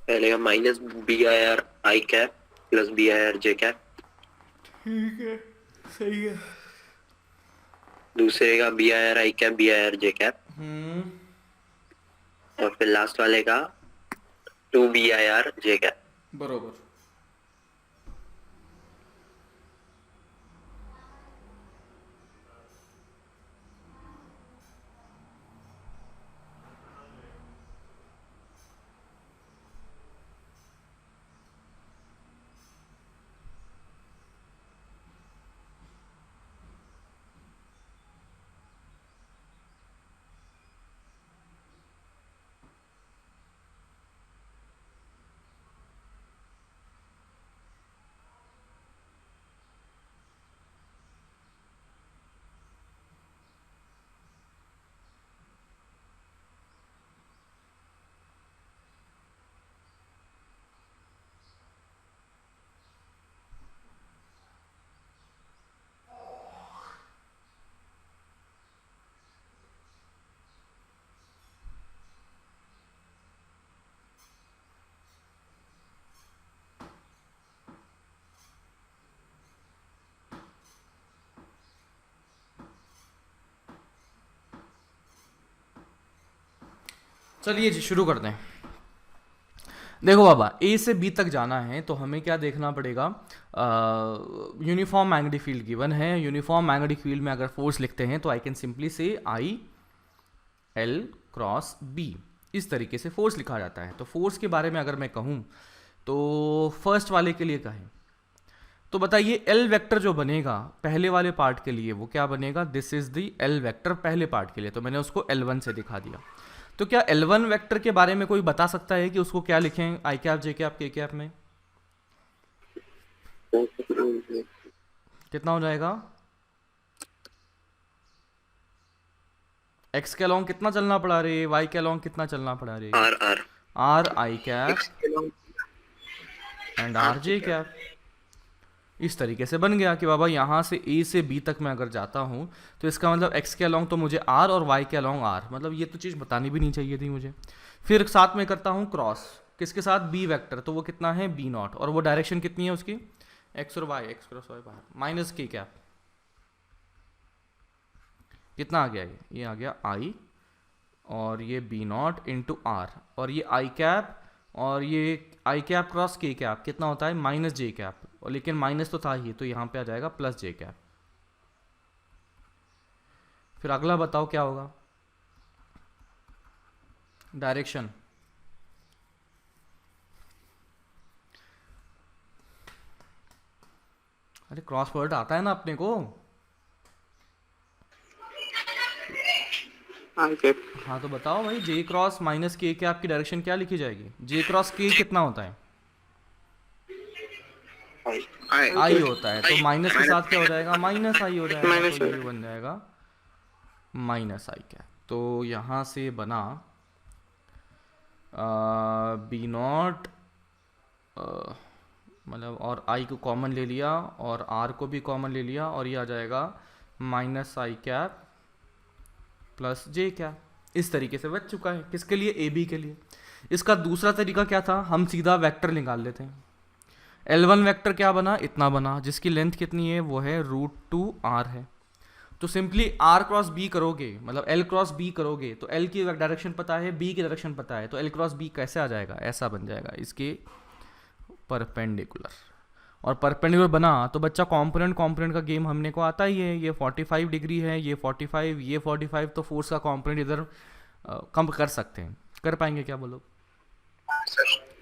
पहले का minus B I R I cap plus B I R J cap. ठीक है, सही है। दूसरे का B I R I cap B I R J cap. और फिर लास्ट वाले का 2 B I R J cap. बरोबर। चलिए जी शुरू करते हैं। देखो बाबा, ए से बी तक जाना है तो हमें क्या देखना पड़ेगा। यूनिफॉर्म मैग्नेटिक फील्ड गिवन है। यूनिफॉर्म मैग्नेटिक फील्ड में अगर फोर्स लिखते हैं तो आई कैन सिंपली से आई एल क्रॉस बी, इस तरीके से फोर्स लिखा जाता है। तो फोर्स के बारे में अगर मैं कहूँ तो फर्स्ट वाले के लिए कहें तो बताइए एल वेक्टर जो बनेगा पहले वाले पार्ट के लिए वो क्या बनेगा। This is the L vector पहले पार्ट के लिए, तो मैंने उसको L1 से दिखा दिया। तो क्या L1 वेक्टर के बारे में कोई बता सकता है कि उसको क्या लिखें आई कैप जे कैप के कैप में? कितना हो जाएगा? एक्स के अलॉन्ग कितना चलना पड़ा रे, वाई के अलॉन्ग कितना चलना पड़ा रे? R R R I cap and R J cap. इस तरीके से बन गया कि बाबा यहाँ से ए से बी तक मैं अगर जाता हूँ तो इसका मतलब एक्स के अलॉन्ग तो मुझे आर और वाई के अलॉन्ग आर, मतलब ये तो चीज़ बतानी भी नहीं चाहिए थी मुझे। फिर साथ में करता हूँ क्रॉस किसके साथ, बी वेक्टर, तो वो कितना है बी नॉट, और वो डायरेक्शन कितनी है उसकी एक्स और वाई, एक्स क्रॉस वाई बाहर, माइनस के कैप। कितना आ गया ये आ गया आई और ये बी नॉट इंटू आर, और ये आई कैप और ये आई कैप क्रॉस के कैप कितना होता है माइनस जे कैप, और लेकिन माइनस तो था ही तो यहाँ पे आ जाएगा प्लस जे कैप। फिर अगला बताओ क्या होगा, डायरेक्शन। अरे क्रॉस वर्ड आता है ना अपने को। हाँ तो बताओ भाई, जे क्रॉस माइनस के कैप की डायरेक्शन क्या लिखी जाएगी? जे क्रॉस के कितना होता है आई होता है, तो माइनस के साथ क्या हो जाएगा माइनस आई हो जाएगा, तो ये बन जाएगा माइनस आई कैप। तो यहाँ से बना बी नॉट मतलब, और आई को कॉमन ले लिया और आर को भी कॉमन ले लिया, और ये आ जाएगा माइनस आई कैप प्लस जे कैप। इस तरीके से बच चुका है किसके लिए, ए बी के लिए। इसका दूसरा तरीका क्या था, हम सीधा वेक्टर निकाल लेते हैं। L1 वेक्टर क्या बना, इतना बना, जिसकी लेंथ कितनी है वो है √2r है। तो सिंपली r क्रॉस b करोगे, मतलब L क्रॉस b करोगे तो L की डायरेक्शन पता है, b की डायरेक्शन पता है, तो L क्रॉस b कैसे आ जाएगा, ऐसा बन जाएगा इसके परपेंडिकुलर। और परपेंडिकुलर बना तो बच्चा कंपोनेंट का गेम हमने को आता ही है। ये 45 डिग्री है, ये 45, ये 45, तो फोर्स का कंपोनेंट इधर कम कर सकते हैं। कर पाएंगे क्या बोलो?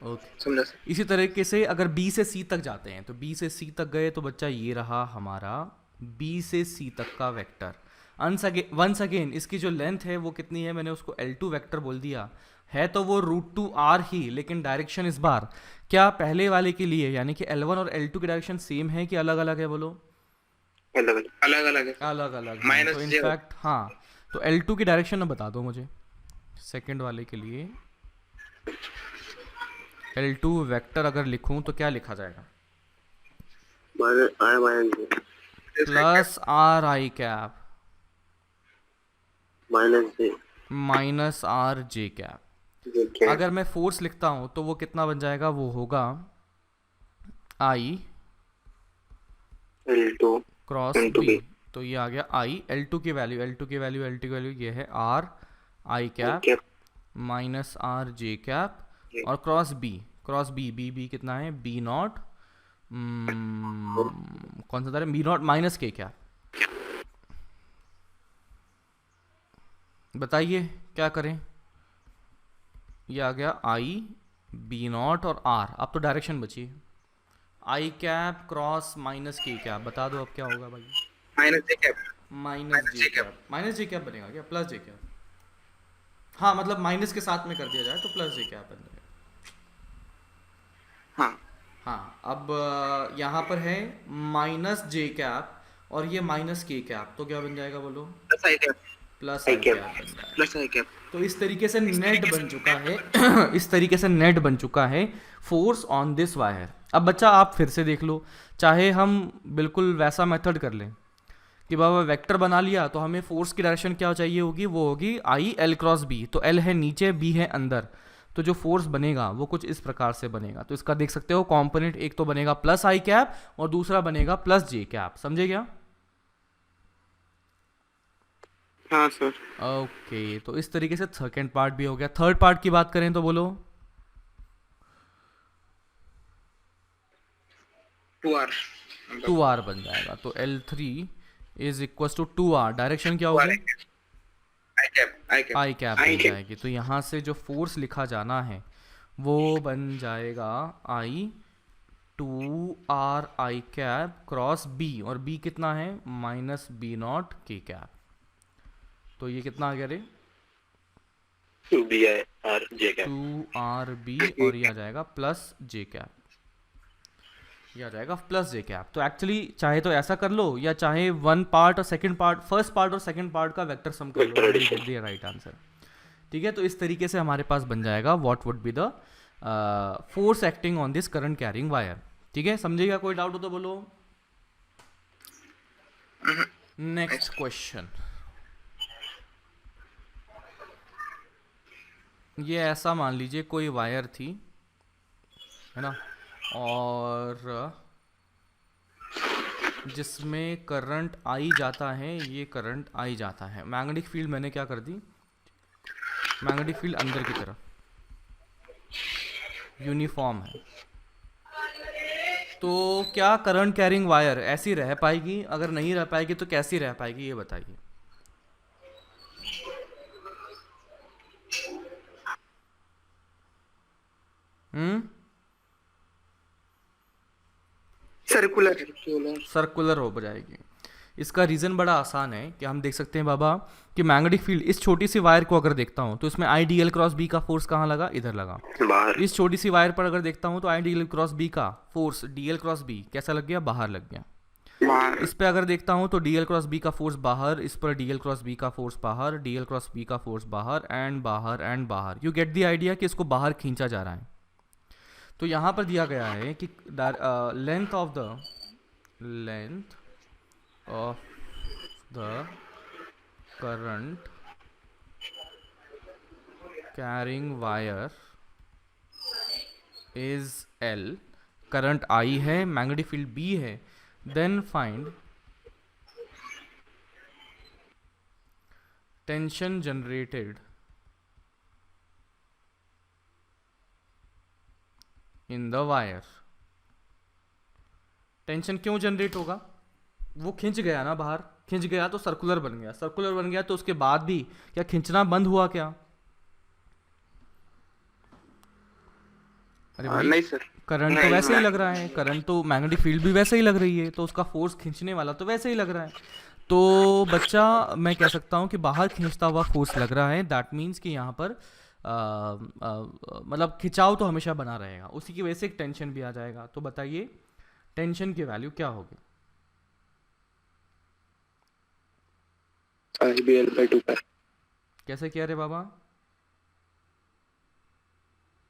ओके। समझा सर। इसी तरीके से अगर बी से सी तक जाते हैं तो बी से सी तक गए तो बच्चा ये रहा हमारा बी से सी तक का वेक्टर। वंस अगेन इसकी जो लेंथ है वो कितनी है, मैंने उसको L2 वेक्टर बोल दिया है, तो वो √2r ही, लेकिन डायरेक्शन इस बार क्या पहले वाले के लिए यानी कि L1 और L2 की डायरेक्शन सेम है कि अलग अलग है, बोलो। अलग अलग। अलग अलग है। अलग अलग है। माइनस तो जे इनफैक्ट हाँ, तो L2 की डायरेक्शन में बता दो मुझे सेकंड वाले के लिए। L2 वेक्टर अगर लिखूं तो क्या लिखा जाएगा? Minus J plus R I cap minus J minus R J cap. J क्या अगर मैं फोर्स लिखता हूं तो वो कितना बन जाएगा, वो होगा I L2 cross into B. B। तो ये आ गया आई, L2 की वैल्यू L2 की वैल्यू L2 की वैल्यू ये है आर आई कैप क्या माइनस आर जे कैप जी। और क्रॉस बी बी बी कितना है, बी नॉट कौन सा था, बी नॉट माइनस के कैप। बताइए क्या करें? ये आ गया आई बी नॉट और आर। अब तो डायरेक्शन बची आई कैप क्रॉस माइनस के कैप। बता दो अब क्या होगा भाई? माइनस जे कैप। माइनस जे कैप। माइनस जे कैप बनेगा क्या, प्लस जे कैप? हाँ मतलब माइनस के साथ में कर दिया जाए तो प्लस जे कैप बन जाएगा। हाँ हाँ अब यहाँ पर है माइनस जे कैप और ये माइनस के कैप, तो क्या बन जाएगा बोलो? प्लस आई कैप। प्लस आई आई कैप कैप बन जाएगा। प्लस आई कैप। तो इस तरीके से नेट बन चुका है इस तरीके से नेट बन चुका है फोर्स ऑन दिस वायर। अब बच्चा आप फिर से देख लो, चाहे हम बिल्कुल वैसा मेथड कर लें कि बाबा वेक्टर बना लिया तो हमें फोर्स की डायरेक्शन क्या चाहिए होगी, वो होगी आई एल क्रॉस बी। तो एल है नीचे, बी है अंदर, तो जो फोर्स बनेगा वो कुछ इस प्रकार से बनेगा। तो इसका देख सकते हो कंपोनेंट एक तो बनेगा प्लस आई कैप और दूसरा बनेगा प्लस जे कैप। समझे क्या? हाँ सर। ओके तो इस तरीके से सेकेंड पार्ट भी हो गया। थर्ड पार्ट की बात करें तो बोलो। 2r 2r बन जाएगा। तो L3 is equal to 2r। Direction क्या होगी? आई कैप। आई कैप। आई कैप बन जाएगी। तो यहाँ से जो फोर्स लिखा जाना है वो बन जाएगा आई 2r आई कैप क्रॉस बी, और बी कितना है, माइनस बी नॉट के कैप। तो ये कितना आ गया रे? 2BR जे कैप। 2RB और ये आ जाएगा प्लस जे कैप। ये आ जाएगा प्लस जे कैप। तो एक्चुअली चाहे तो ऐसा कर लो या चाहे वन पार्ट और सेकंड पार्ट, फर्स्ट पार्ट और सेकंड पार्ट का वेक्टर सम कर लो, Vector addition। Get the right answer. ठीक है, तो इस तरीके से हमारे पास बन जाएगा what would be the force acting on this current carrying wire. ठीक है, समझेगा? कोई डाउट हो तो बोलो। Next question. ये ऐसा मान लीजिए कोई वायर थी, है ना, और जिसमें करंट आई जाता है, ये करंट आई जाता है। मैग्नेटिक फील्ड मैंने क्या कर दी, मैग्नेटिक फील्ड अंदर की तरफ यूनिफॉर्म है। तो क्या करंट कैरिंग वायर ऐसी रह पाएगी? अगर नहीं रह पाएगी तो कैसी रह पाएगी, ये बताइए। सर्कुलर सर्कुलर हो जाएगी। इसका रीज़न बड़ा आसान है कि हम देख सकते हैं बाबा कि मैग्नेटिक फील्ड, इस छोटी सी वायर को अगर देखता हूँ तो इसमें I D L cross B का फोर्स कहाँ लगा, इधर लगा। बाहर। इस छोटी सी वायर पर अगर देखता हूँ तो I D L cross B का force D L cross B कैसा लग गया, बाहर लग गया। बाहर। इस पे अगर देखता हूँ तो डी एल क्रॉस बी का फोर्स बाहर, इस पर डी एल क्रॉस बी का फोर्स बाहर, डी एल क्रॉस बी का फोर्स बाहर एंड बाहर एंड बाहर। यू गेट द आइडिया कि इसको बाहर खींचा जा रहा है। तो यहाँ पर दिया गया है कि length of the current carrying wire is L। Current I है, मैग्नेटिक फील्ड B है। Then find tension generated in the wire. Tension क्यों जनरेट होगा? वो खिंच गया ना बाहर, खिंच गया तो सर्कुलर बन गया, सर्कुलर बन गया तो उसके बाद भी क्या खिंचना बंद हुआ क्या? अरे भाई नहीं सर, करंट तो वैसे ही लग रहा है, करंट तो मैग्नेटिक फील्ड भी वैसे ही लग रही है, तो उसका फोर्स खींचने वाला तो वैसे ही लग रहा है। तो बच्चा मैं कह सकता हूँ कि बाहर खींचता हुआ फोर्स लग रहा है, दैट मीन्स कि यहाँ पर मतलब खिंचाव तो हमेशा बना रहेगा, उसी की वजह से एक टेंशन भी आ जाएगा। तो बताइए टेंशन की वैल्यू क्या होगी? IBL/2 कैसे किया रे बाबा?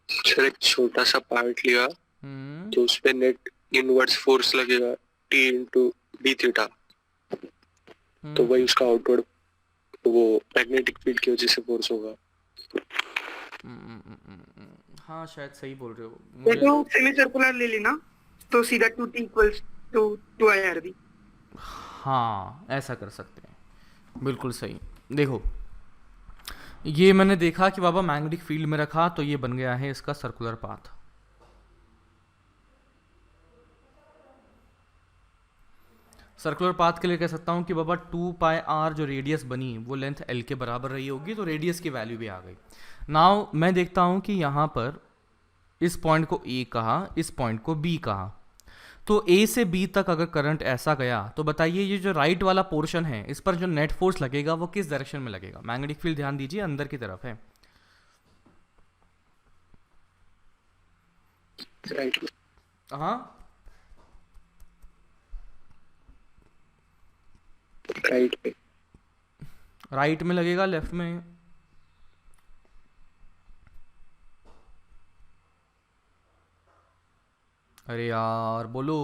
सर एक छोटा सा पार्ट लिया हम्म तो उस पे नेट इनवर्स फोर्स लगेगा T/d थीटा, तो वही उसका आउटवर्ड वो मैग्नेटिक फील्ड की वजह से फोर्स होगा। हाँ शायद सही बोल रहे हो ये मुझे। तो सेमी सर्कुलर ले लेना, तो सीधा 2T इक्वल्स टू 2IRB। हाँ ऐसा कर सकते हैं, बिल्कुल सही। देखो ये मैंने देखा कि बाबा मैग्नेटिक फील्ड में रखा, तो ये बन गया है इसका सर्कुलर पाथ। सर्कुलर पाथ के लिए कह सकता हूँ कि बाबा 2πr जो रेडियस बनी वो लेंथ l के बराबर रही होगी, तो रेडियस की वैल्यू भी आ गई। नाउ मैं देखता हूँ कि यहाँ पर इस पॉइंट को A कहा, इस पॉइंट को B कहा, तो A से B तक अगर करंट ऐसा गया तो बताइए ये जो राइट वाला पोर्शन है इस पर जो नेट फोर्स लगेगा वो किस डायरेक्शन में लगेगा? मैग्नेटिक फील्ड ध्यान दीजिए अंदर की तरफ है। राइट, हाँ राइट पे। राइट में लगेगा, लेफ्ट में? अरे यार बोलो,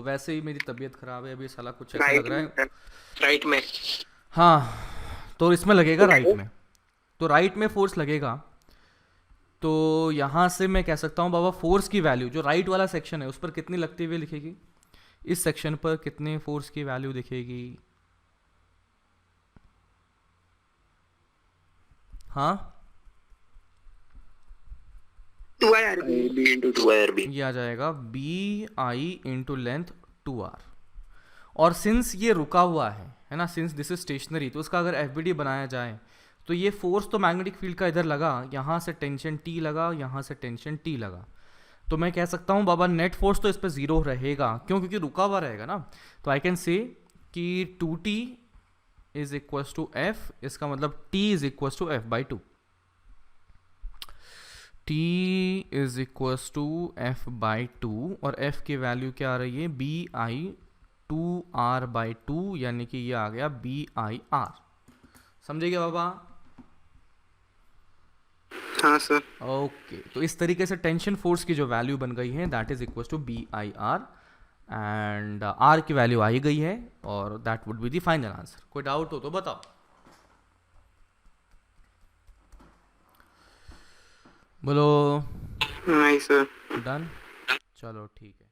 वैसे ही मेरी तबीयत खराब है अभी, साला कुछ ऐसा लग रहा है। राइट में। हाँ तो इसमें लगेगा राइट में, तो राइट में फोर्स लगेगा। तो यहाँ से मैं कह सकता हूँ बाबा फोर्स की वैल्यू जो राइट वाला सेक्शन है उस पर कितनी लगते हुए लिखेगी, इस सेक्शन पर कितने फोर्स की वैल्यू दिखेगी? हाँ 2IRB। IB. ये आ जाएगा BI इंटू लेंथ 2R। और सिंस ये रुका हुआ है ना, सिंस दिस इज स्टेशनरी, तो उसका अगर FBD बनाया जाए तो ये फोर्स तो मैग्नेटिक फील्ड का इधर लगा, यहाँ से टेंशन T लगा, यहाँ से टेंशन T लगा, तो मैं कह सकता हूँ बाबा नेट फोर्स तो इस पर ज़ीरो रहेगा, क्यों? क्योंकि रुका हुआ रहेगा ना। तो आई कैन से कि 2T is equals to F, इसका मतलब T is equals to F/2। T is equals to F/2 और F की वैल्यू क्या आ रही है? BI/2R/2, यानी कि ये आ गया BIR। समझे क्या बाबा? हाँ सर। ओके तो इस तरीके से टेंशन फोर्स की जो वैल्यू बन गई है that is equals to BIR, एंड R की वैल्यू आई गई है, और that would be the final answer. कोई डाउट हो तो बताओ। बोलो। नहीं सर। डन, चलो ठीक है।